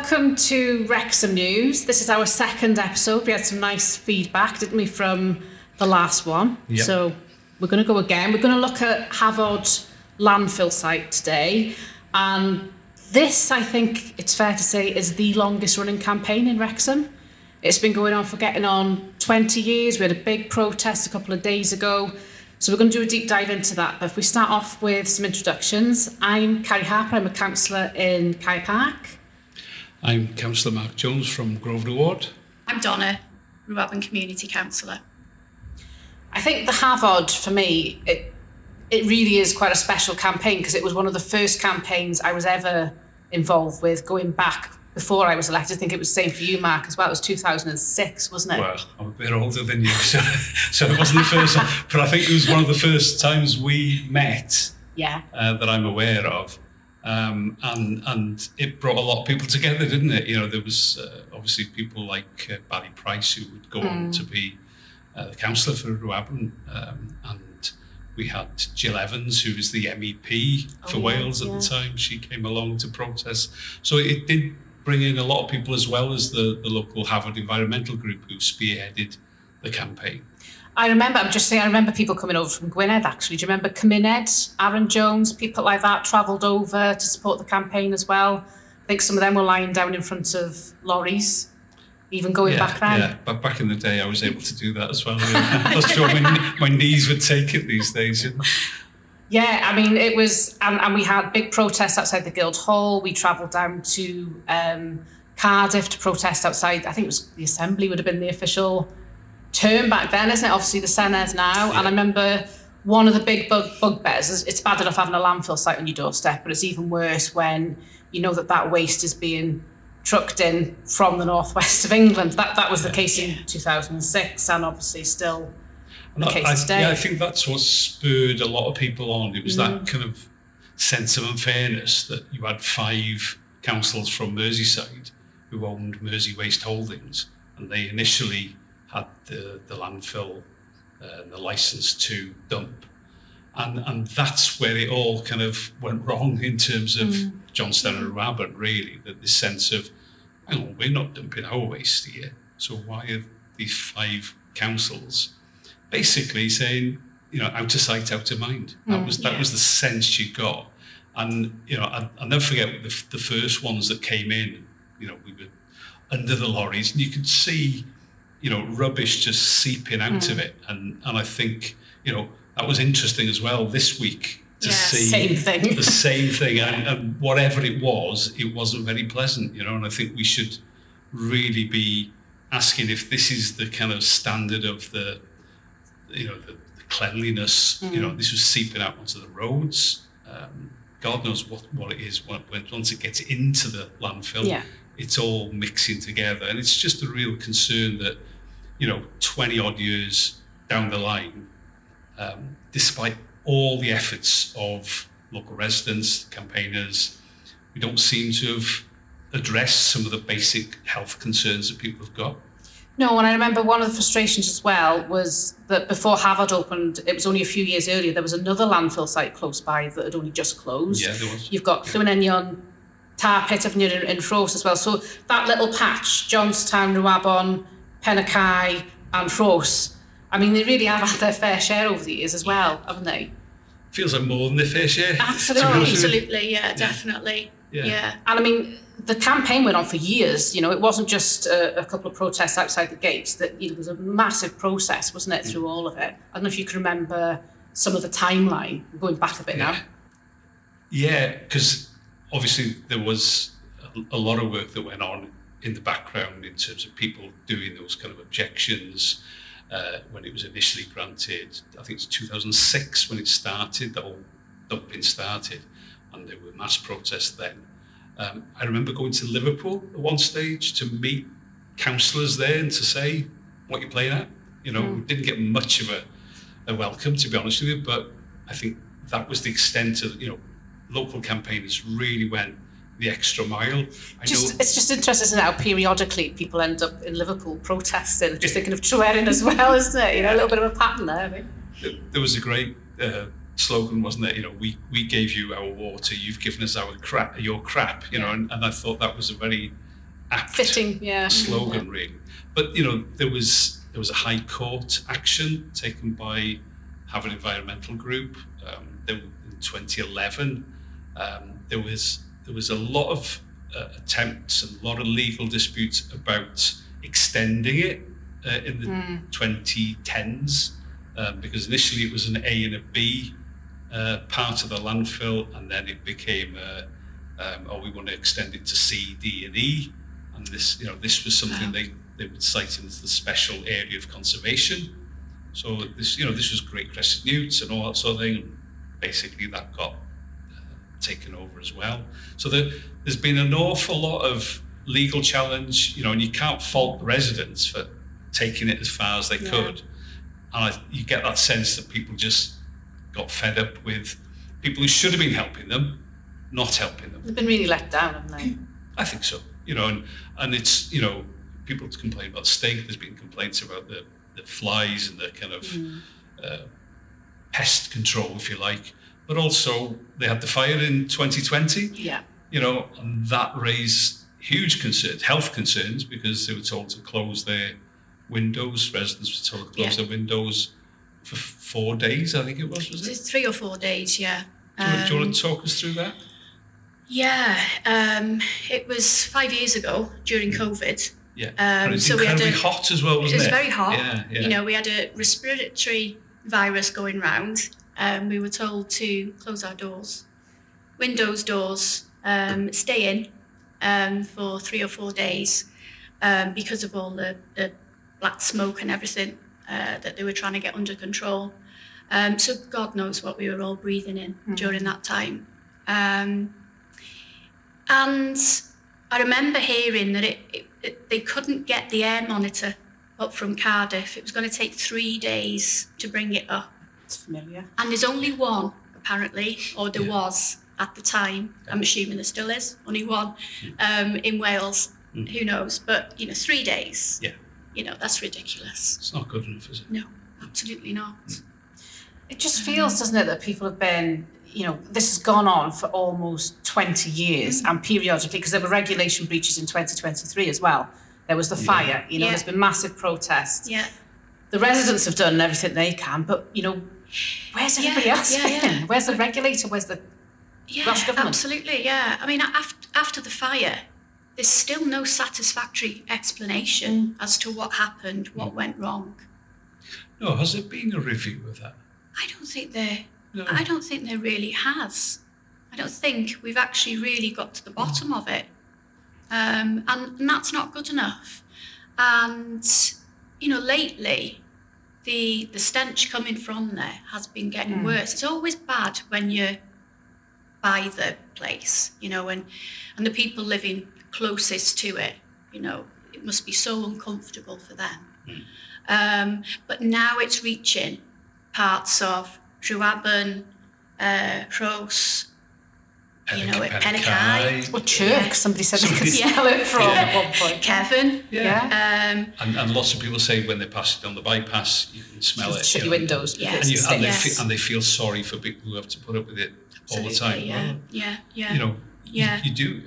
welcome to Wrecsam News. This is our second episode. We had some nice feedback, didn't we, from the last one? Yep. So we're going to go again. We're going to look at Hafod Landfill site today. And this, I think it's fair to say, is the longest running campaign in Wrecsam. It's been going on for getting on 20 years. We had a big protest a couple of days ago. So we're going to do a deep dive into that. But if we start off with some introductions, I'm Carrie Harper. I'm a councillor in Kye Park. I'm Councillor Marc Jones from Grosvenor Ward. I'm Donna, Wrecsam Community Councillor. I think the Havard, for me, it really is quite a special campaign because it was one of the first campaigns I was ever involved with going back before I was elected. I think it was the same for you, Marc, as well. It was 2006, wasn't it? Well, I'm a bit older than you, so it wasn't the first time, but I think it was one of the first times we met that I'm aware of. And it brought a lot of people together, didn't it? You know, there was obviously people like Barry Price, who would go on to be the councillor for Wrecsam, and we had Jill Evans, who was the MEP for Wales at the time. She came along to protest. So it did bring in a lot of people, as well as the local Havard environmental group who spearheaded the campaign. I remember people coming over from Gwynedd, actually. Do you remember Cymuned, Aaron Jones, people like that travelled over to support the campaign as well? I think some of them were lying down in front of lorries, even going back then. Yeah, but back in the day, I was able to do that as well. I'm not sure my knees would take it these days. Yeah, I mean, it was, and we had big protests outside the Guildhall. We travelled down to Cardiff to protest outside. I think it was the Assembly would have been the official term back then, isn't it? Obviously the Senedd now. Yeah. And I remember one of the big bugbears is it's bad enough having a landfill site on your doorstep, but it's even worse when you know that waste is being trucked in from the northwest of England. That was the case in 2006, and obviously still the case today. Yeah, I think that's what spurred a lot of people on. It was that kind of sense of unfairness that you had 5 councils from Merseyside who owned Mersey Waste Holdings, and they initially had the landfill, the licence to dump. And that's where it all kind of went wrong in terms of Johnstown and Havard, really, that this sense of, hang on, we're not dumping our waste here, so why are these 5 councils basically saying, you know, out of sight, out of mind? That was the sense you got. And, you know, I'll never forget the first ones that came in. You know, we were under the lorries, and you could see, you know, rubbish just seeping out of it. And I think, you know, that was interesting as well this week to see the same thing. And whatever it wasn't very pleasant, you know, and I think we should really be asking if this is the kind of standard of the cleanliness. You know, this was seeping out onto the roads. God knows what it is once it gets into the landfill. Yeah. It's all mixing together, and it's just a real concern that, you know, 20 odd years down the line, despite all the efforts of local residents, campaigners, we don't seem to have addressed some of the basic health concerns that people have got. No, and I remember one of the frustrations as well was that before Havard opened, it was only a few years earlier, there was another landfill site close by that had only just closed. Yeah, there was. You've got Llywelyn, Tar Pit of Near in Rhos as well. So that little patch, Johnstown, Wrecsam, Penacai and Rhos, I mean, they really have had their fair share over the years as well, haven't they? Feels like more than their fair share. Absolutely, yeah, definitely. Yeah. And I mean, the campaign went on for years. You know, it wasn't just a couple of protests outside the gates. That, you know, it was a massive process, wasn't it, through all of it? I don't know if you can remember some of the timeline, going back a bit now. Yeah, because obviously there was a lot of work that went on in the background in terms of people doing those kind of objections when it was initially granted. I think it's 2006 when it started, the whole dumping started, and there were mass protests then. I remember going to Liverpool at one stage to meet councillors there and to say, what you're playing at? You know, we didn't get much of a welcome, to be honest with you, but I think that was the extent of, you know, local campaigners really went the extra mile. It's just interesting, isn't it, how periodically people end up in Liverpool protesting, just thinking of Tryweryn as well, isn't it? You know, a little bit of a pattern there, I think. There was a great slogan, wasn't it? You know, we gave you our water, you've given us your crap, you know, and I thought that was a very apt Fitting, yeah. slogan, really. But there was a High Court action taken by Havard Environmental Group. In 2011, there was a lot of attempts and a lot of legal disputes about extending it in the 2010s, because initially it was an A and a B part of the landfill, and then it became we want to extend it to C, D, and E, and this was something they would cite as the special area of conservation. So this was Great Crescent Newts and all that sort of thing. Basically, that got taken over as well. So there's been an awful lot of legal challenge, and you can't fault the residents for taking it as far as they could. And you get that sense that people just got fed up with people who should have been helping them, not helping them. They've been really let down, haven't they? I think so. And it's, people complain about stink. There's been complaints about the flies and the kind of pest control, if you like. But also, they had the fire in 2020. Yeah. And that raised huge concerns, health concerns, because they were told to close their windows. Residents were told to close their windows for 4 days, I think it was it? 3 or 4 days, yeah. Do you want to talk us through that? Yeah, it was 5 years ago during COVID. Yeah, and it's incredibly hot as well, wasn't it? It was very hot. Yeah. We had a respiratory virus going round. We were told to close our doors, windows, doors, stay in for 3 or 4 days because of all the black smoke and everything that they were trying to get under control. So God knows what we were all breathing in during that time. And I remember hearing that they couldn't get the air monitor up from Cardiff. It was going to take 3 days to bring it up. It's familiar. And there's only one, apparently, or there was at the time. I'm assuming there still is, only one in Wales. Who knows? But, 3 days. Yeah. That's ridiculous. It's not good enough, is it? No, absolutely not. It just feels, doesn't it, that people have been, this has gone on for almost 20 years and periodically, because there were regulation breaches in 2023 as well. There was the fire, there's been massive protests. Yeah. The residents have done everything they can, but, where's everybody else been? Where's the regulator? Where's the Welsh government? Absolutely, yeah. I mean, after the fire, there's still no satisfactory explanation as to what happened, what went wrong. No, has there been a review of that? I don't think there really has. I don't think we've actually really got to the bottom of it. And that's not good enough. And, lately, the stench coming from there has been getting worse. It's always bad when you're by the place, and the people living closest to it, it must be so uncomfortable for them. But now it's reaching parts of Wrecsam, Rhos, Pennakai. Or Chirk, somebody said they could smell it from at one point. Kevin. Yeah. And lots of people say when they pass it on the bypass, you can smell it. Shut your windows. And they feel sorry for people who have to put up with it all the time. Yeah. You do.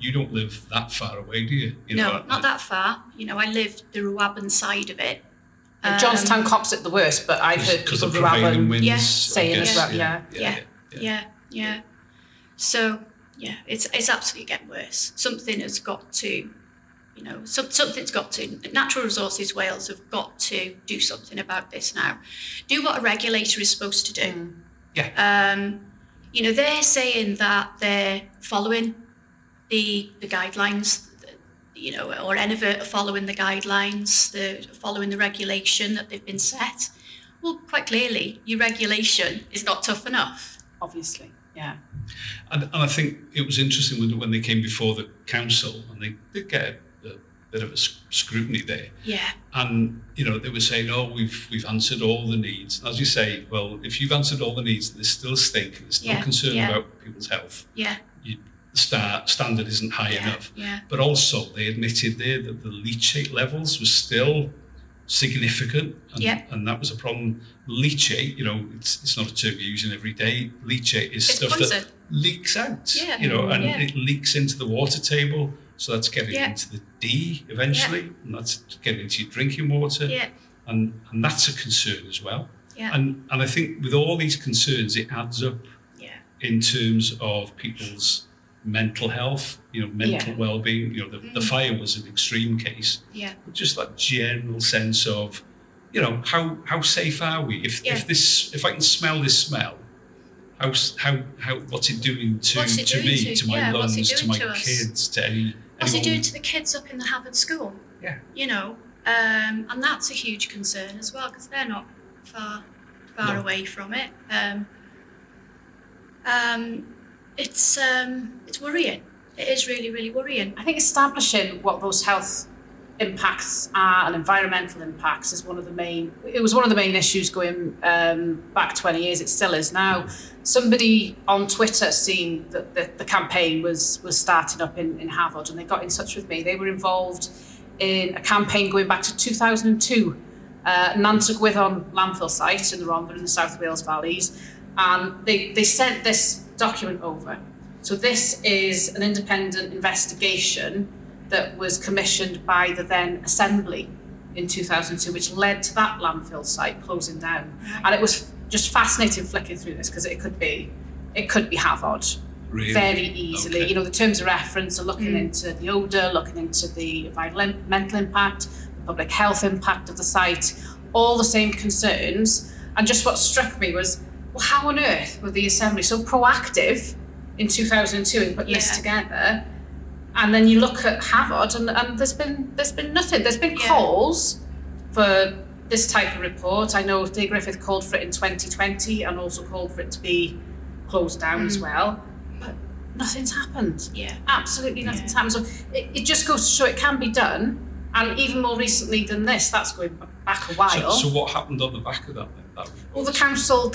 You don't live that far away, do you? No, not that far. I live the Wrecsam side of it. Johnstown cops it the worst, but I've heard people of prevailing winds saying as well. Yeah. So it's absolutely getting worse. Something has got to, something's got to. Natural Resources Wales have got to do something about this now. Do what a regulator is supposed to do. They're saying that they're following the guidelines, or Enivert are following the guidelines, they're following the regulation that they've been set. Well, quite clearly, your regulation is not tough enough. Obviously, yeah. And I think it was interesting when they came before the council, and they did get a bit of a scrutiny there. Yeah. And, they were saying, we've answered all the needs. And as you say, well, if you've answered all the needs, there's still stink, there's still concern about people's health. Yeah. The standard isn't high enough. Yeah. But also, they admitted there that the leachate levels were still significant, and that was a problem. Leachate, it's not a term you're using every day. Leachate is stuff that leaks out, and it leaks into the water table. So that's getting Yeah. into the D eventually, and that's getting into your drinking water. Yeah. And that's a concern as well. Yeah. And I think with all these concerns, it adds up in terms of people's mental health, mental well-being. The fire was an extreme case. Yeah. But just that general sense of, how safe are we? If I can smell this smell, how what's it doing to me, to my lungs, to my kids, to anyone? What's it doing to the kids up in the Havard school? Yeah. And that's a huge concern as well, because they're not far away from it. It's worrying. It is really, really worrying. I think establishing what those health impacts are and environmental impacts is one of the main issues going back 20 years. It still is now. Somebody on Twitter seen that the campaign was starting up in Havard, and they got in touch with me. They were involved in a campaign going back to 2002, Nantagwyddon landfill site in the Rhondda in the South Wales Valleys, and they sent this document over. So this is an independent investigation that was commissioned by the then Assembly in 2002, which led to that landfill site closing down. Right. And it was just fascinating flicking through this, because it could be Havard. Really? Very easily. Okay. The terms of reference are looking into the odour, looking into the environmental impact, the public health impact of the site, all the same concerns. And just what struck me was, well, how on earth were the Assembly so proactive in 2002 in putting this together? And then you look at Havard, and there's been nothing. There's been calls for this type of report. I know Dave Griffith called for it in 2020 and also called for it to be closed down as well. But nothing's happened. Yeah. Absolutely nothing's happened. So it just goes to show it can be done. And even more recently than this, that's going back a while. So what happened on the back of that then? Well, the council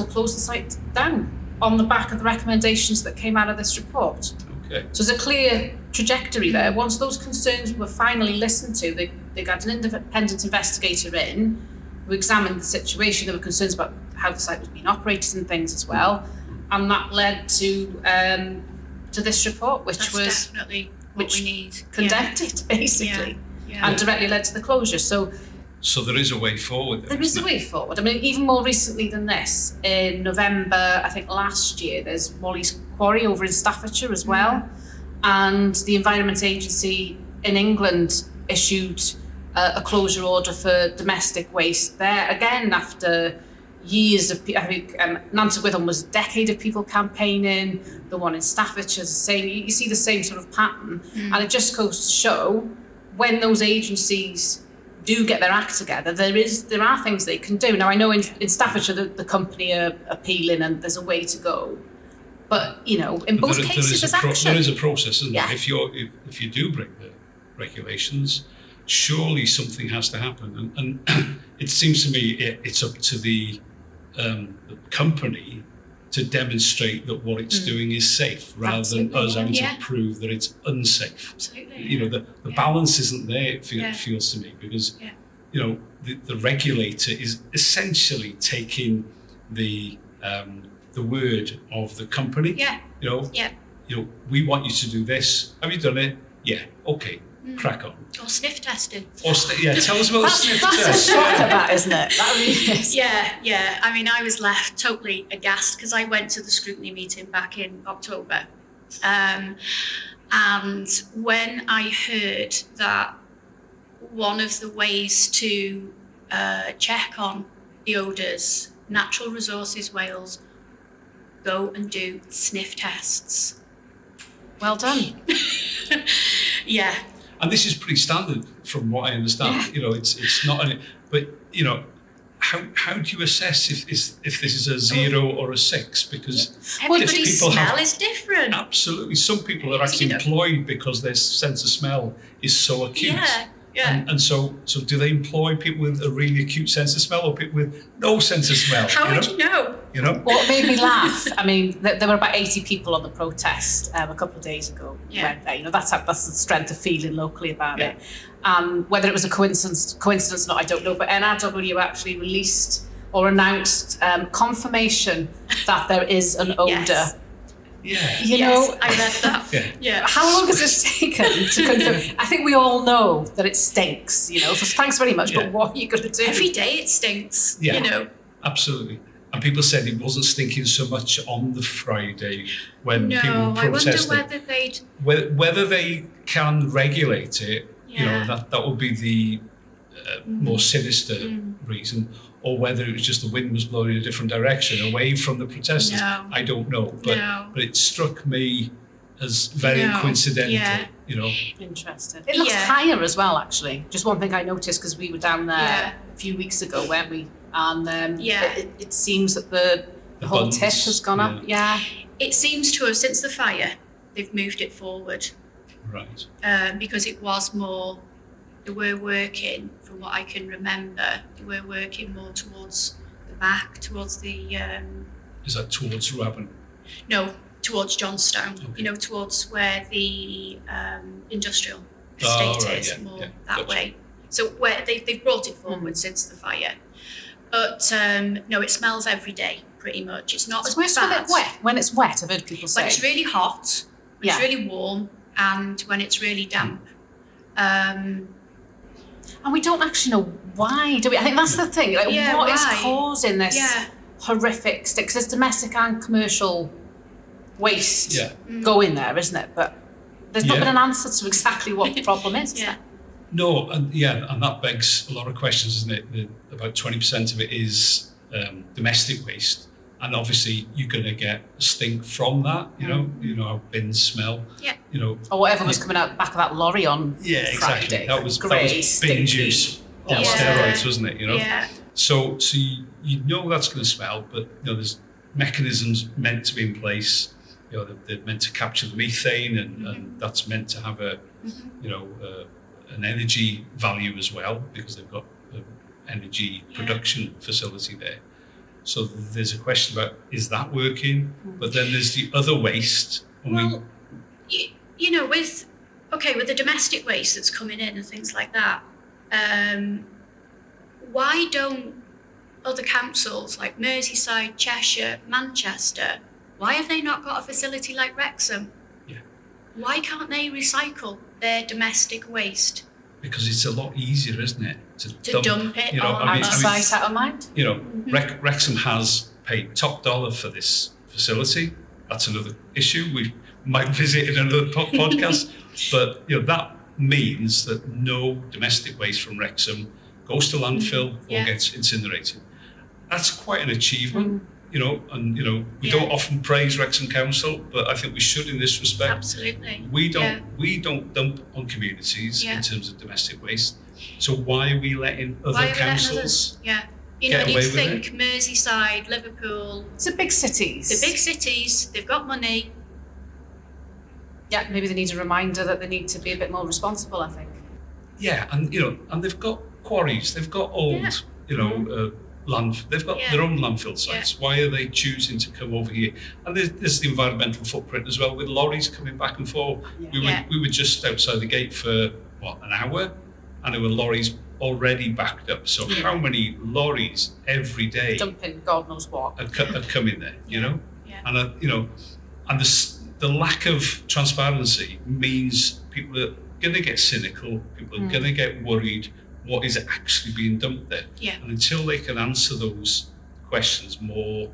closed the site down on the back of the recommendations that came out of this report. Okay. So there's a clear trajectory there. Once those concerns were finally listened to, they got an independent investigator in who examined the situation. There were concerns about how the site was being operated and things as well, and that led to this report, which That's definitely what we need. Condemned it basically, and directly led to the closure. So there is a way forward. There is a way forward. I mean, even more recently than this, in November, I think last year, there's Wally's Quarry over in Staffordshire as well. And the Environment Agency in England issued a closure order for domestic waste there. Again, after years of, I think Nantagwyddon was a decade of people campaigning, the one in Staffordshire is the same. You see the same sort of pattern. And it just goes to show when those agencies do get their act together, there are things they can do. Now, I know in Staffordshire the company are appealing and there's a way to go, but in both cases there's action. There is a process, isn't there? Yeah. If you do break the regulations, surely something has to happen, and it seems to me it's up to the company to demonstrate that what it's doing is safe, rather than us having to prove that it's unsafe. Absolutely. The balance isn't there, it feels to me, because the regulator is essentially taking the word of the company. We want you to do this. Have you done it? Yeah. Okay. Crack on. Or sniff testing. Tell us about the sniff That's test. a shocker, that, isn't it? That really is. Yeah. I mean, I was left totally aghast because I went to the scrutiny meeting back in October. And when I heard that one of the ways to check on the odours, Natural Resources Wales go and do sniff tests. Well done. Yeah. And this is pretty standard from what I understand. Yeah. It's not, but how do you assess if this is a 0 or a 6? Because everybody's smell is different. Absolutely. Some people are actually employed because their sense of smell is so acute. Yeah. And so do they employ people with a really acute sense of smell or people with no sense of smell? How would you know? What made me laugh, I mean, there were about 80 people on the protest a couple of days ago. Yeah. That's the strength of feeling locally about it. Whether it was a coincidence or not, I don't know, but NRW actually released or announced confirmation that there is an odour Yeah. You Yes, know, I read that. Yeah. Yeah. how long has this taken to confirm? I think we all know that it stinks, you know, so thanks very much, Yeah. but what are you going to do? Every day it stinks, Yeah. you know. Absolutely. And people said it wasn't stinking so much on the Friday when people No, were I wonder protesting. whether they'd. Whether they can regulate it, you know, Yeah. that would be the more sinister reason, or whether it was just the wind was blowing in a different direction away from the protesters. No. I don't know, but it struck me as very No. coincidental. Yeah. You know, Interesting. It looks Yeah. higher as well, actually. Just one thing I noticed, because we were down there Yeah. a few weeks ago, weren't we? And Yeah. it seems that the whole buttons, tip has gone up. Yeah. It seems to have, since the fire, they've moved it forward right? because it was more. They were working, from what I can remember, they were working more towards the back, towards the Is that towards Wrecsam? no, towards Johnstown. Okay. You know, towards where the industrial Oh, estate right, is, yeah, more yeah, that gotcha. way. So where they brought it forward since the fire, but no, it smells every day pretty much. It's not It's as worse bad when it's wet. I've heard people say. when it's really hot, when Yeah. it's really warm, and when it's really damp. And we don't actually know why, do we? I think that's the thing. Like, Yeah, what is why? causing this Yeah. horrific stick? Because there's domestic and commercial waste Yeah. going there, isn't it? But there's not Yeah. been an answer to exactly what the problem is. Yeah. No, and that begs a lot of questions, isn't it? About 20% of it is domestic waste, and obviously you're going to get a stink from that. You know how bins smell. Yeah. You know. Or whatever was coming out the back of that lorry on Yeah, Friday. exactly. That was grey, bin stinky. juice on Yeah. steroids, wasn't it? You know. Yeah. So you know that's going to smell, but there's mechanisms meant to be in place. They're meant to capture the methane, and that's meant to have a an energy value as well, because they've got an energy production facility there. So there's a question about, is that working? But then there's the other waste. And Well, you know, with the domestic waste that's coming in and things like that, why don't other councils like Merseyside, Cheshire, Manchester, why have they not got a facility like Wrecsam? Yeah. Why can't they recycle their domestic waste? because it's a lot easier, isn't it, To dump it on Out of sight, out of mind. Wrecsam has paid top dollar for this facility. That's another issue we might visit in another podcast. But that means that no domestic waste from Wrecsam goes to landfill or gets incinerated. That's quite an achievement, we don't often praise Wrecsam Council, but I think we should in this respect. Absolutely. We don't dump on communities in terms of domestic waste. So why are we letting other councils? Yeah. get You away need to with think Merseyside, Liverpool, It's the big cities. the big cities, they've got money. Yeah, maybe they need a reminder that they need to be a bit more responsible, I think. Yeah, and they've got quarries, they've got old, land, they've got their own landfill sites. Why are they choosing to come over here? And there's the environmental footprint as well, with lorries coming back and forth. We were just outside the gate for an hour, and there were lorries already backed up. So how many lorries every day Dumping God knows what. are coming there? Yeah. And and the lack of transparency means people are going to get cynical. People are going to get worried. What is actually being dumped there? Yeah. And until they can answer those questions more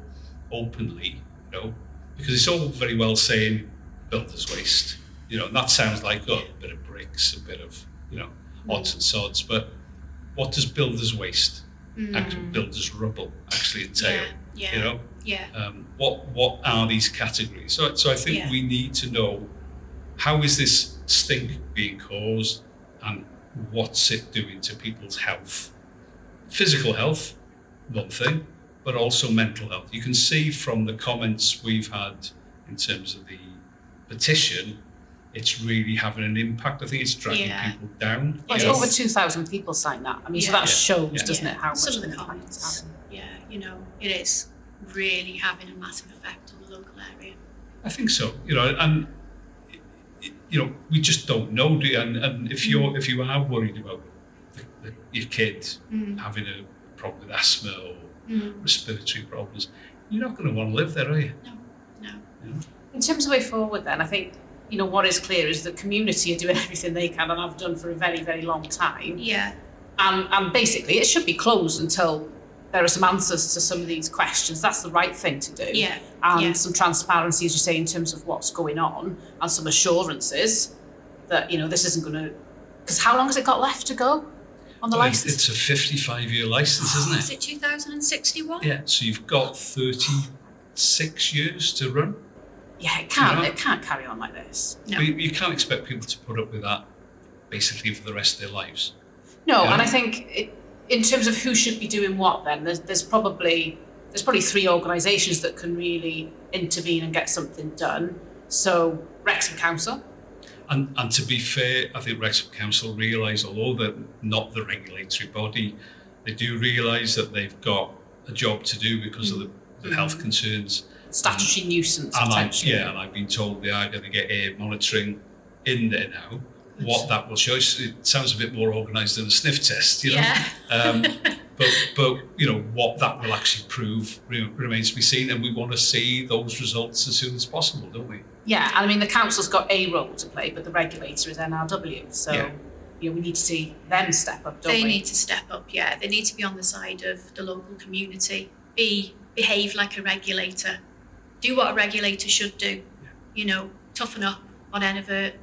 openly, because it's all very well saying builders waste, and that sounds like a bit of bricks, a bit of odds and sods, but what does builders waste, actual builders rubble actually entail? What are these categories? So I think we need to know, how is this stink being caused, and what's it doing to people's health? Physical health, one thing, but also mental health. You can see from the comments we've had in terms of the petition, it's really having an impact. I think it's dragging people down. Well, it's over 2,000 people signed that. I mean, so that shows, doesn't it, how much some of the the impact comments. it's having. It is really having a massive effect on the local area. I think so. And we just don't know, do you? And if you are worried about your kid having a problem with asthma or respiratory problems, you're not going to want to live there, are you? No. In terms of way forward then, I think, what is clear is the community are doing everything they can and have done for a very, very long time. Yeah. And basically it should be closed until there are some answers to some of these questions. That's the right thing to do. Yeah. And some transparency, as you say, in terms of what's going on, and some assurances that, this isn't going to... Because how long has it got left to go on the licence? It's a 55-year licence, isn't it? Is it 2061? Yeah, so you've got 36 years to run. Yeah, it can't. It can't carry on like this. No. You can't expect people to put up with that basically for the rest of their lives. No, and I think in terms of who should be doing what, then there's probably 3 organisations that can really intervene and get something done. So Wrecsam Council. And to be fair, I think Wrecsam Council realise, although they're not the regulatory body, they do realise that they've got a job to do because of the health concerns. Statutory nuisance, potentially. And I've been told they are going to get air monitoring in there now. What that will show, it sounds a bit more organised than a sniff test, Yeah. But what that will actually prove remains to be seen, and we want to see those results as soon as possible, don't we? Yeah, and I mean the council's got a role to play, but the regulator is NRW, so we need to see them step up, don't we? They need to step up, yeah. They need to be on the side of the local community, behave like a regulator, do what a regulator should do, toughen up on Enivert,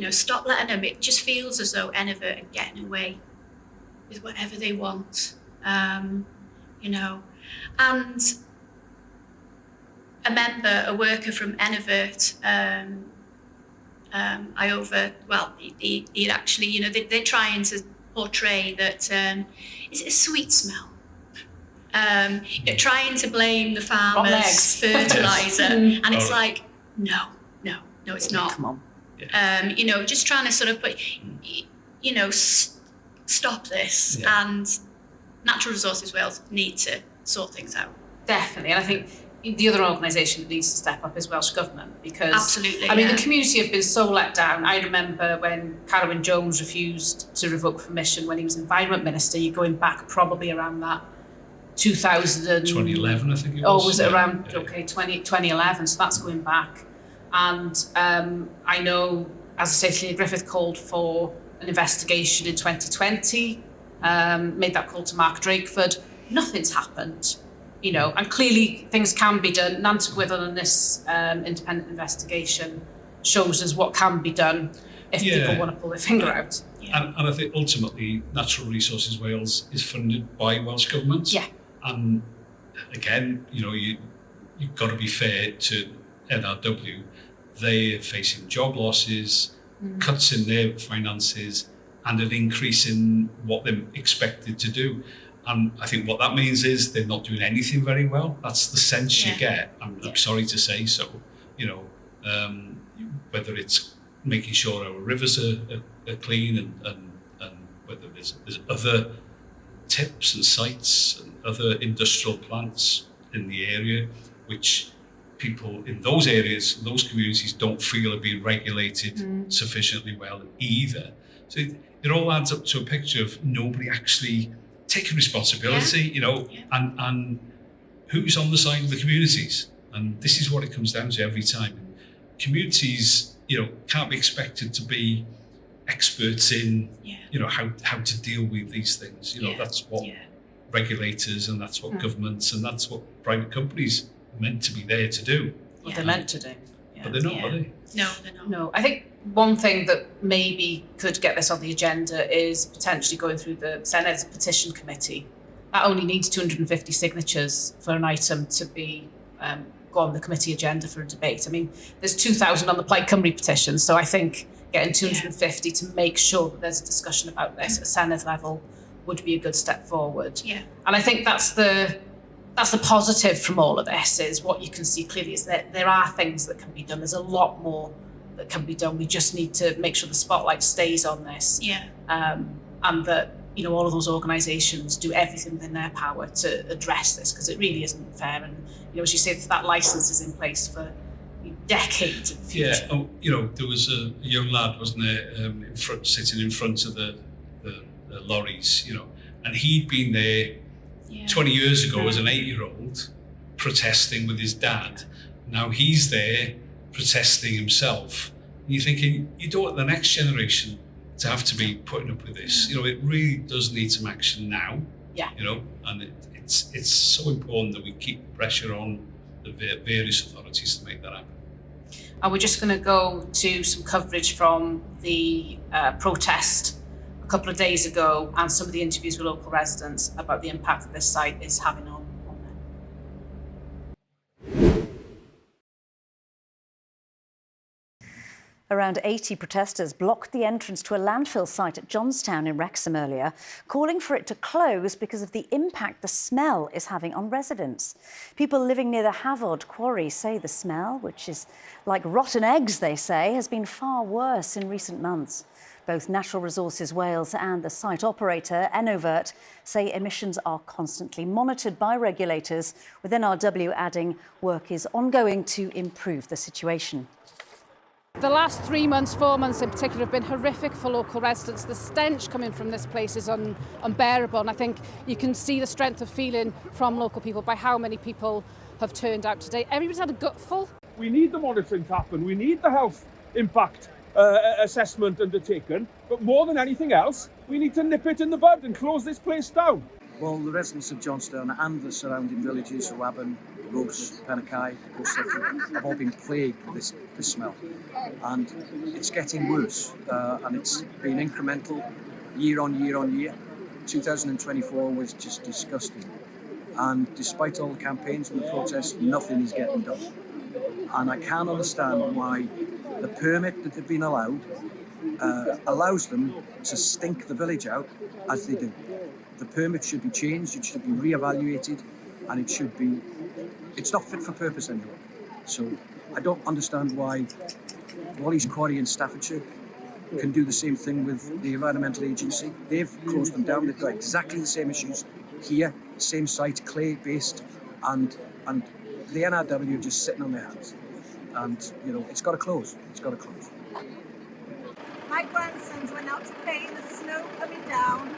stop letting them. It just feels as though Enivert are getting away with whatever they want, and a worker from Enivert, he'd actually, they're trying to portray that, is it a sweet smell? Trying to blame the farmers' fertiliser, and it's like, no, it's not. Come on. Just trying to sort of put, stop this, and Natural Resources Wales need to sort things out. Definitely, and I think the other organisation that needs to step up is Welsh Government, because absolutely, I mean the community have been so let down. I remember when Carrie Jones refused to revoke permission when he was Environment Minister. You're going back probably around that 2011, I think it was. Oh, was it around 2011? So that's going back. And I know, as I say, Cecilia Griffith called for an investigation in 2020, made that call to Marc Drakeford. Nothing's happened, and clearly things can be done. Nant Gwydden on this independent investigation shows us what can be done if people want to pull their finger out. Yeah. And I think ultimately Natural Resources Wales is funded by Welsh Government. Yeah. And again, you've got to be fair to NRW. They're facing job losses, cuts in their finances, and an increase in what they're expected to do. And I think what that means is they're not doing anything very well. That's the sense you get. I'm sorry to say so. Whether it's making sure our rivers are clean and whether there's other tips and sites and other industrial plants in the area, which people in those areas, those communities don't feel are being regulated sufficiently well either. So it all adds up to a picture of nobody actually taking responsibility, and who's on the side of the communities. And this is what it comes down to every time. Communities, can't be expected to be experts in, how to deal with these things. That's what regulators, and that's what governments, and that's what private companies are meant to be there to do. What they're meant to do. But they're not, are they? No, they're not. No, I think one thing that maybe could get this on the agenda is potentially going through the Senate's petition committee. That only needs 250 signatures for an item to be go on the committee agenda for a debate. I mean, there's 2,000 on the Plaid Cymru petition, so I think getting 250 to make sure that there's a discussion about this at Senedd level would be a good step forward. Yeah. And I think that's the positive from all of this, is what you can see clearly is that there are things that can be done. There's a lot more that can be done. We just need to make sure the spotlight stays on this. Yeah. And that, all of those organisations do everything within their power to address this, because it really isn't fair. And, as you say, that licence is in place for decades in the future. Yeah, there was a young lad, wasn't there, sitting in front of the lorries, and he'd been there 20 years ago as an 8-year-old protesting with his dad. Now he's there protesting himself. And you're thinking, you don't want the next generation to have to be putting up with this. You know, it really does need some action now. Yeah. You know, and it's so important that we keep pressure on the various authorities to make that happen. And we're just going to go to some coverage from the protest a couple of days ago and some of the interviews with local residents about the impact that this site is having on them. Around 80 protesters blocked the entrance to a landfill site at Johnstown in Wrecsam earlier, calling for it to close because of the impact the smell is having on residents. People living near the Havard quarry say the smell, which is like rotten eggs, they say, has been far worse in recent months. Both Natural Resources Wales and the site operator, Havard, say emissions are constantly monitored by regulators, with NRW adding work is ongoing to improve the situation. The last 3 months, 4 months in particular, have been horrific for local residents. The stench coming from this place is unbearable, and I think you can see the strength of feeling from local people by how many people have turned out today. Everybody's had a gutful. We need the monitoring to happen. We need the health impact assessment undertaken, but more than anything else, we need to nip it in the bud and close this place down. Well, the residents of Johnstown and the surrounding villages, Wrecsam, Rubs, Pennakai, have all been plagued with this smell. And it's getting worse, and it's been incremental year on year on year. 2024 was just disgusting. And despite all the campaigns and the protests, nothing is getting done. And I can't understand why the permit that they've been allowed allows them to stink the village out as they do. The permit should be changed, it should be re-evaluated, and it's not fit for purpose anymore. So I don't understand why Wally's Quarry in Staffordshire can do the same thing with the Environmental Agency. They've closed them down, they've got exactly the same issues here, same site, clay-based, and the NRW are just sitting on their hands. And, you know, it's got to close, it's got to close. My grandsons went out to play in the snow coming down,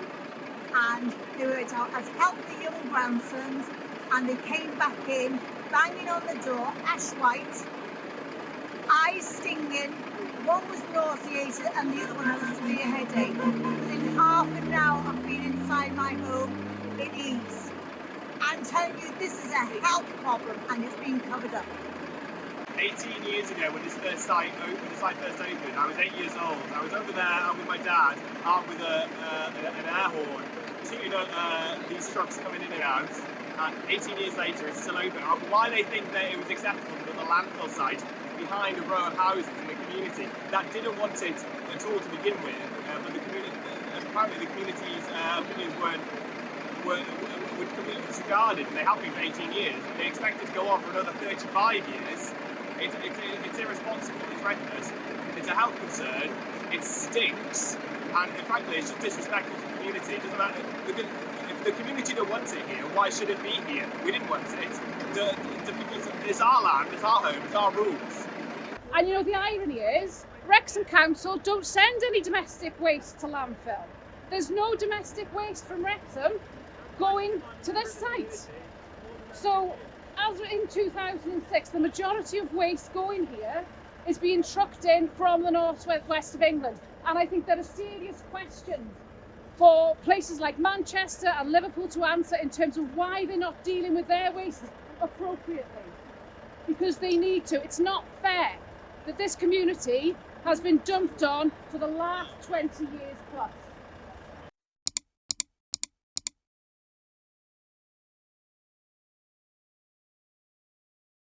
and they were out as healthy young grandsons, and they came back in, banging on the door, ash white, eyes stinging. One was nauseated and the other one had a severe headache. Within half an hour of being inside my home, it eased. I'm telling you, this is a health problem, and it's being covered up. 18 years ago, when the site first opened, I was 8 years old. I was over there with my dad, out with an air horn, tuning these trucks coming in and out. And 18 years later, it's still open. Why they think that it was acceptable that the landfill site behind a row of houses in the community that didn't want it at all to begin with, but the community, apparently the community's opinions were completely disregarded, and they have been for 18 years. They expect it to go on for another 35 years. It's irresponsible, it's reckless, it's a health concern, it stinks, and frankly it's just disrespectful to the community. It doesn't matter. If the community don't want it here, why should it be here? We didn't want it. It's our land, it's our home, it's our rules. And you know, the irony is, Wrecsam Council don't send any domestic waste to landfill. There's no domestic waste from Wrecsam going to this site. So, as in 2006, the majority of waste going here is being trucked in from the northwest of England. And I think there are serious questions for places like Manchester and Liverpool to answer in terms of why they're not dealing with their waste appropriately. Because they need to. It's not fair that this community has been dumped on for the last 20 years plus.